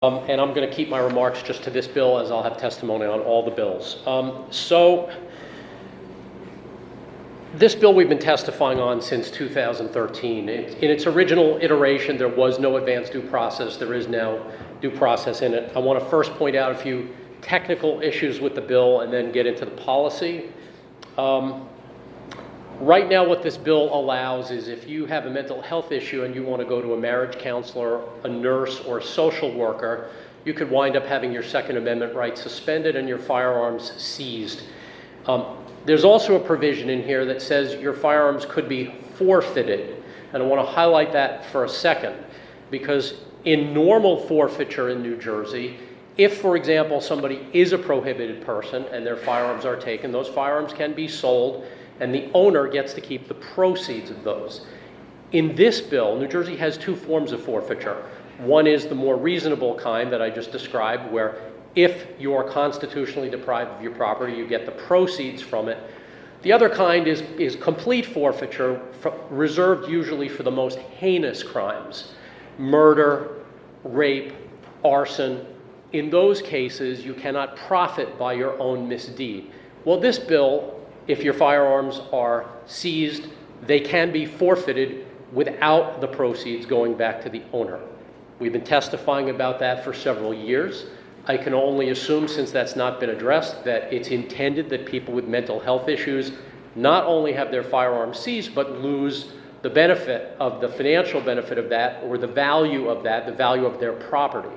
And I'm going to keep my remarks just to this bill, as I'll have testimony on all the bills. So this bill we've been testifying on since 2013. In its original iteration, there was no advanced due process. There is now due process in it. I want to first point out a few technical issues with the bill and then get into the policy. Right now, what this bill allows is if you have a mental health issue and you want to go to a marriage counselor, a nurse, or a social worker, you could wind up having your Second Amendment rights suspended and your firearms seized. There's also a provision in here that says your firearms could be forfeited. And I want to highlight that for a second, because in normal forfeiture in New Jersey, if, for example, somebody is a prohibited person and their firearms are taken, those firearms can be sold and the owner gets to keep the proceeds of those. In this bill, New Jersey has two forms of forfeiture. One is the more reasonable kind that I just described, where if you are constitutionally deprived of your property, you get the proceeds from it. The other kind is complete forfeiture, reserved usually for the most heinous crimes: murder, rape, arson. In those cases, you cannot profit by your own misdeed. Well, this bill, if your firearms are seized, they can be forfeited without the proceeds going back to the owner. We've been testifying about that for several years. I can only assume, since that's not been addressed, that it's intended that people with mental health issues not only have their firearms seized, but lose the benefit of the financial benefit of that, or the value of that, the value of their property.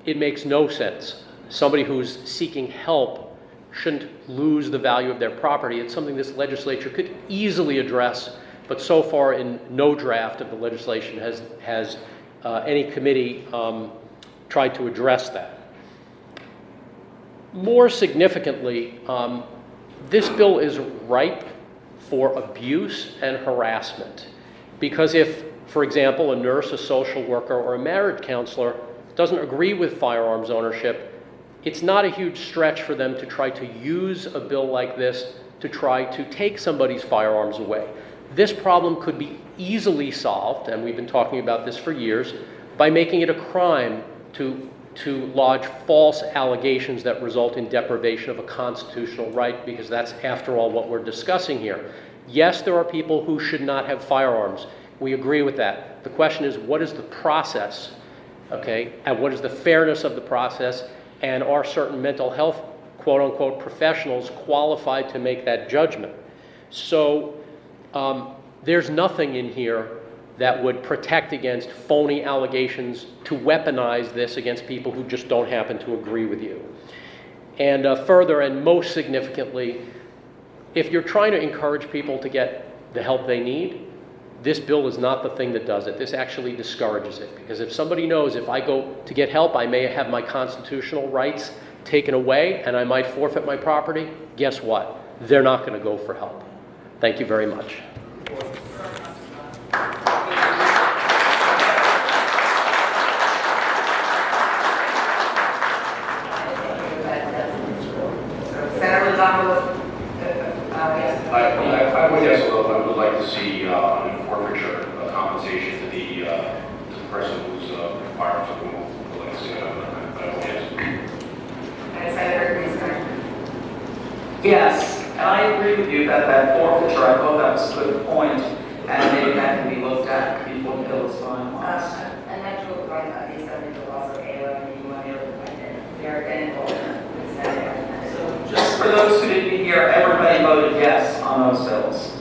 It makes no sense. Somebody who's seeking help shouldn't lose the value of their property. It's something this legislature could easily address, but so far in no draft of the legislation has any committee tried to address that. More significantly, this bill is ripe for abuse and harassment, because if, for example, a nurse, a social worker, or a marriage counselor doesn't agree with firearms ownership, it's not a huge stretch for them to try to use a bill like this to try to take somebody's firearms away. This problem could be easily solved, and we've been talking about this for years, by making it a crime to lodge false allegations that result in deprivation of a constitutional right, because that's, after all, what we're discussing here. Yes, there are people who should not have firearms. We agree with that. The question is, what is the process, okay? And what is the fairness of the process? And are certain mental health, quote-unquote, professionals qualified to make that judgment? So there's nothing in here that would protect against phony allegations to weaponize this against people who just don't happen to agree with you. And further, and most significantly, if you're trying to encourage people to get the help they need, this bill is not the thing that does it. This actually discourages it, because if somebody knows if I go to get help, I may have my constitutional rights taken away and I might forfeit my property, guess what? They're not going to go for help. Thank you very much. I would like to see forfeiture compensation to the person whose firearms are removed from the legacy. Yes, and I agree with you that forfeiture, I thought that was a good point, and maybe that can be looked at before the bill is finalized. And that's what the Assembly will also pay when you want to if they're getting involved in the Senate. So just for those who didn't hear, everybody voted yes on those bills.